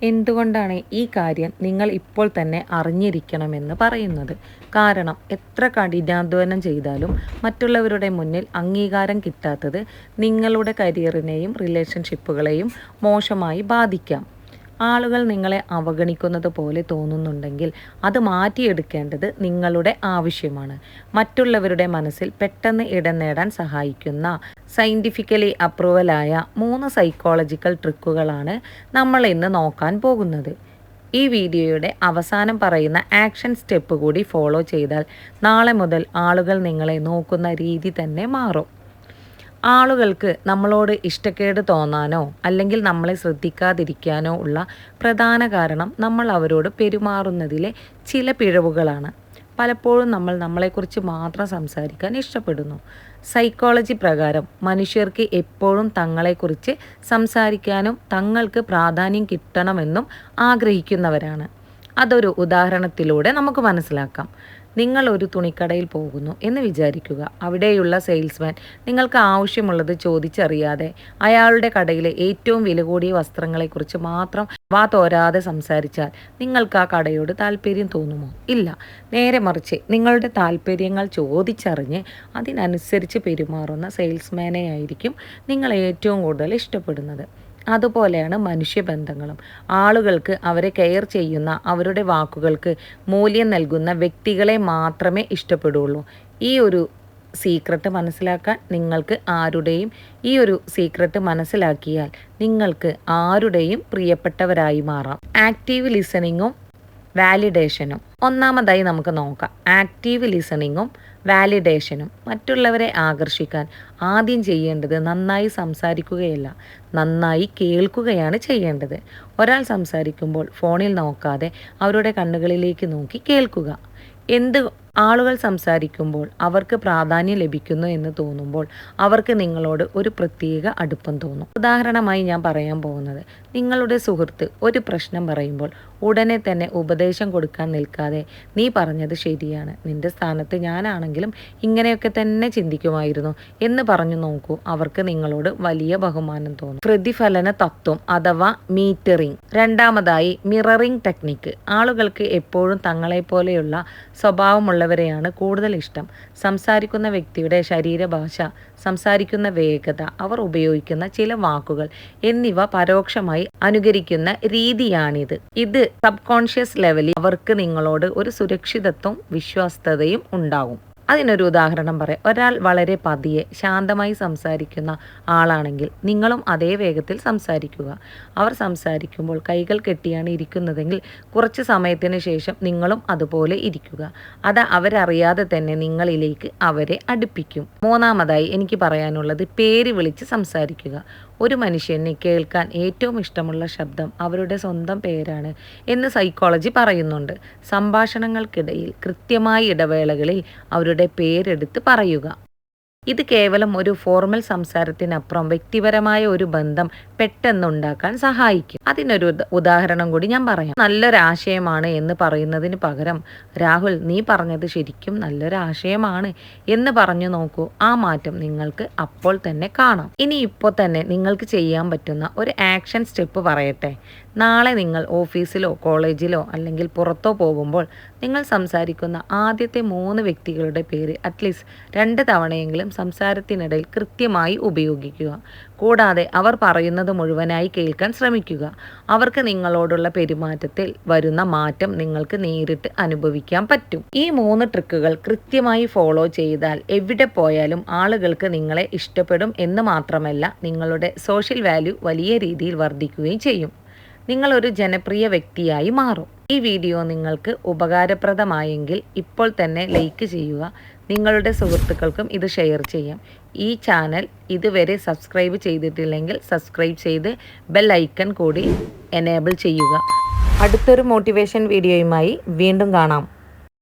എന്തുകൊണ്ടാണ് ഈ കാര്യം നിങ്ങൾ ഇപ്പോൾ തന്നെ അറിഞ്ഞിരിക്കണമെന്ന് പറയുന്നത്? കാരണം എത്ര കഠിനാധ്വാനം ചെയ്താലും മറ്റുള്ളവരുടെ മുന്നിൽ അംഗീകാരം കിട്ടാത്തത് നിങ്ങളുടെ കരിയറിനെയും റിലേഷൻഷിപ്പുകളെയും മോശമായി ബാധിക്കാം. ആളുകൾ നിങ്ങളെ അവഗണിക്കുന്നത് പോലെ തോന്നുന്നുണ്ടെങ്കിൽ അത് മാറ്റിയെടുക്കേണ്ടത് നിങ്ങളുടെ ആവശ്യമാണ്. മറ്റുള്ളവരുടെ മനസ്സിൽ പെട്ടെന്ന് ഇടം നേടാൻ സഹായിക്കുന്ന സയൻറ്റിഫിക്കലി അപ്രൂവലായ 3 സൈക്കോളജിക്കൽ ട്രിക്കുകളാണ് നമ്മൾ ഇന്ന് നോക്കാൻ പോകുന്നത്. ഈ വീഡിയോയുടെ അവസാനം പറയുന്ന ആക്ഷൻ സ്റ്റെപ്പ് കൂടി ഫോളോ ചെയ്താൽ നാളെ മുതൽ ആളുകൾ നിങ്ങളെ നോക്കുന്ന രീതി തന്നെ മാറും. ആളുകൾക്ക് നമ്മളോട് ഇഷ്ടക്കേട് തോന്നാനോ അല്ലെങ്കിൽ നമ്മളെ ശ്രദ്ധിക്കാതിരിക്കാനോ ഉള്ള പ്രധാന കാരണം നമ്മൾ അവരോട് പെരുമാറുന്നതിലെ ചില പിഴവുകളാണ്. പലപ്പോഴും നമ്മൾ നമ്മളെക്കുറിച്ച് മാത്രം സംസാരിക്കാൻ ഇഷ്ടപ്പെടുന്നു. സൈക്കോളജി പ്രകാരം മനുഷ്യർക്ക് എപ്പോഴും തങ്ങളെക്കുറിച്ച് സംസാരിക്കാനും തങ്ങൾക്ക് പ്രാധാന്യം കിട്ടണമെന്നും ആഗ്രഹിക്കുന്നവരാണ്. അതൊരു ഉദാഹരണത്തിലൂടെ നമുക്ക് മനസ്സിലാക്കാം. നിങ്ങൾ ഒരു തുണിക്കടയിൽ പോകുന്നു എന്ന് വിചാരിക്കുക. അവിടെയുള്ള സെയിൽസ്മാൻ നിങ്ങൾക്ക് ആവശ്യമുള്ളത് ചോദിച്ചറിയാതെ അയാളുടെ കടയിലെ ഏറ്റവും വില കൂടിയ വസ്ത്രങ്ങളെക്കുറിച്ച് മാത്രം വാ തോരാതെ സംസാരിച്ചാൽ നിങ്ങൾക്ക് ആ കടയോട് താല്പര്യം തോന്നുമോ? ഇല്ല. നേരെ മറിച്ച് നിങ്ങളുടെ താല്പര്യങ്ങൾ ചോദിച്ചറിഞ്ഞ് അതിനനുസരിച്ച് പെരുമാറുന്ന സെയിൽസ്മാനെ ആയിരിക്കും നിങ്ങൾ ഏറ്റവും കൂടുതൽ ഇഷ്ടപ്പെടുന്നത്. അതുപോലെയാണ് മനുഷ്യബന്ധങ്ങളും. ആളുകൾക്ക് അവരെ കെയർ ചെയ്യുന്ന, അവരുടെ വാക്കുകൾക്ക് മൂല്യം നൽകുന്ന വ്യക്തികളെ മാത്രമേ ഇഷ്ടപ്പെടുകയുള്ളൂ. ഈ ഒരു സീക്രട്ട് മനസ്സിലാക്കിയാൽ നിങ്ങൾക്ക് ആരുടെയും പ്രിയപ്പെട്ടവരായി മാറാം. ആക്റ്റീവ് ലിസണിങ്ങും വാലിഡേഷനും. ഒന്നാമതായി നമുക്ക് നോക്കാം. ആക്റ്റീവ് ലിസണിങ്ങും വാലിഡേഷനും. മറ്റുള്ളവരെ ആകർഷിക്കാൻ ആദ്യം ചെയ്യേണ്ടത് നന്നായി സംസാരിക്കുകയല്ല, നന്നായി കേൾക്കുകയാണ് ചെയ്യേണ്ടത്. ഒരാൾ സംസാരിക്കുമ്പോൾ ഫോണിൽ നോക്കാതെ അവരുടെ കണ്ണുകളിലേക്ക് നോക്കി കേൾക്കുക. ആളുകൾ സംസാരിക്കുമ്പോൾ അവർക്ക് പ്രാധാന്യം ലഭിക്കുന്നു എന്ന് തോന്നുമ്പോൾ അവർക്ക് നിങ്ങളോട് ഒരു പ്രത്യേക അടുപ്പം തോന്നും. ഉദാഹരണമായി ഞാൻ പറയാൻ പോകുന്നത്, നിങ്ങളുടെ സുഹൃത്ത് ഒരു പ്രശ്നം പറയുമ്പോൾ ഉടനെ തന്നെ ഉപദേശം കൊടുക്കാൻ നിൽക്കാതെ നീ പറഞ്ഞത് ശരിയാണ്, നിന്റെ സ്ഥാനത്ത് ഞാനാണെങ്കിലും ഇങ്ങനെയൊക്കെ തന്നെ ചിന്തിക്കുമായിരുന്നു എന്ന് പറഞ്ഞു നോക്കൂ. അവർക്ക് നിങ്ങളോട് വലിയ ബഹുമാനം തോന്നും. പ്രതിഫലന തത്വം അഥവാ മീറ്ററിംഗ്. രണ്ടാമതായി മിററിംഗ് ടെക്നിക്ക്. ആളുകൾക്ക് എപ്പോഴും തങ്ങളെപ്പോലെയുള്ള സ്വഭാവമുള്ളവരെയാണ് കൂടുതൽ ഇഷ്ടം. സംസാരിക്കുന്ന വ്യക്തിയുടെ ശരീരഭാഷ, സംസാരിക്കുന്ന വേഗത, അവർ ഉപയോഗിക്കുന്ന ചില വാക്കുകൾ എന്നിവ പരോക്ഷമായി അനുകരിക്കുന്ന രീതിയാണിത്. ഇത് സബ് കോൺഷ്യസ് ലെവലിൽ അവർക്ക് നിങ്ങളോട് ഒരു സുരക്ഷിതത്വവും വിശ്വസ്തതയും ഉണ്ടാകും. അതിനൊരു ഉദാഹരണം പറയാം. ഒരാൾ വളരെ പതിയെ ശാന്തമായി സംസാരിക്കുന്ന ആളാണെങ്കിൽ നിങ്ങളും അതേ വേഗത്തിൽ സംസാരിക്കുക. അവർ സംസാരിക്കുമ്പോൾ കൈകൾ കെട്ടിയാണ് ഇരിക്കുന്നതെങ്കിൽ കുറച്ച് സമയത്തിന് ശേഷം നിങ്ങളും അതുപോലെ ഇരിക്കുക. അത് അവരറിയാതെ തന്നെ നിങ്ങളിലേക്ക് അവരെ അടുപ്പിക്കും. മൂന്നാമതായി എനിക്ക് പറയാനുള്ളത് പേര് വിളിച്ച് സംസാരിക്കുക. ഒരു മനുഷ്യന് കേൾക്കാൻ ഏറ്റവും ഇഷ്ടമുള്ള ശബ്ദം അവരുടെ സ്വന്തം പേരാണ് എന്ന് സൈക്കോളജി പറയുന്നുണ്ട്. സംഭാഷണങ്ങൾക്കിടയിൽ കൃത്യമായ ഇടവേളകളിൽ അവരുടെ പേരെടുത്ത് പറയുക. ഇത് കേവലം ഒരു ഫോർമൽ സംസാരത്തിനപ്പുറം വ്യക്തിപരമായ ഒരു ബന്ധം പെട്ടെന്നുണ്ടാക്കാൻ സഹായിക്കും. അതിനൊരു ഉദാഹരണം കൂടി ഞാൻ പറയാം. നല്ലൊരാശയമാണ് എന്ന് പറയുന്നതിന് പകരം രാഹുൽ നീ പറഞ്ഞത് ശരിക്കും നല്ലൊരാശയമാണ് എന്ന് പറഞ്ഞു നോക്കൂ. ആ മാറ്റം നിങ്ങൾക്ക് അപ്പോൾ തന്നെ കാണാം. ഇനി ഇപ്പോൾ തന്നെ നിങ്ങൾക്ക് ചെയ്യാൻ പറ്റുന്ന ഒരു ആക്ഷൻ സ്റ്റെപ്പ് പറയട്ടെ. നാളെ നിങ്ങൾ ഓഫീസിലോ കോളേജിലോ അല്ലെങ്കിൽ പുറത്തോ പോകുമ്പോൾ നിങ്ങൾ സംസാരിക്കുന്ന ആദ്യത്തെ 3 വ്യക്തികളുടെ പേര് അറ്റ്ലീസ്റ്റ് 2 തവണയെങ്കിലും സംസാരത്തിനിടയിൽ കൃത്യമായി ഉപയോഗിക്കുക. കൂടാതെ അവർ പറയുന്നത് മുഴുവനായി കേൾക്കാൻ ശ്രമിക്കുക. അവർക്ക് നിങ്ങളോടുള്ള പെരുമാറ്റത്തിൽ വരുന്ന മാറ്റം നിങ്ങൾക്ക് നേരിട്ട് അനുഭവിക്കാൻ പറ്റും. ഈ 3 ട്രിക്കുകൾ കൃത്യമായി ഫോളോ ചെയ്താൽ എവിടെ പോയാലും ആളുകൾക്ക് നിങ്ങളെ ഇഷ്ടപ്പെടും എന്ന് മാത്രമല്ല, നിങ്ങളുടെ സോഷ്യൽ വാല്യൂ വലിയ രീതിയിൽ വർദ്ധിക്കുകയും ചെയ്യും. നിങ്ങളൊരു ജനപ്രിയ വ്യക്തിയായി മാറും. ഈ വീഡിയോ നിങ്ങൾക്ക് ഉപകാരപ്രദമായെങ്കിൽ ഇപ്പോൾ തന്നെ ലൈക്ക് ചെയ്യുക. നിങ്ങളുടെ സുഹൃത്തുക്കൾക്കും ഇത് ഷെയർ ചെയ്യാം. ഈ ചാനൽ ഇതുവരെ സബ്സ്ക്രൈബ് ചെയ്തിട്ടില്ലെങ്കിൽ സബ്സ്ക്രൈബ് ചെയ്ത് ബെൽ ഐക്കൺ കൂടി എനേബിൾ ചെയ്യുക. അടുത്തൊരു മോട്ടിവേഷൻ വീഡിയോയുമായി വീണ്ടും കാണാം.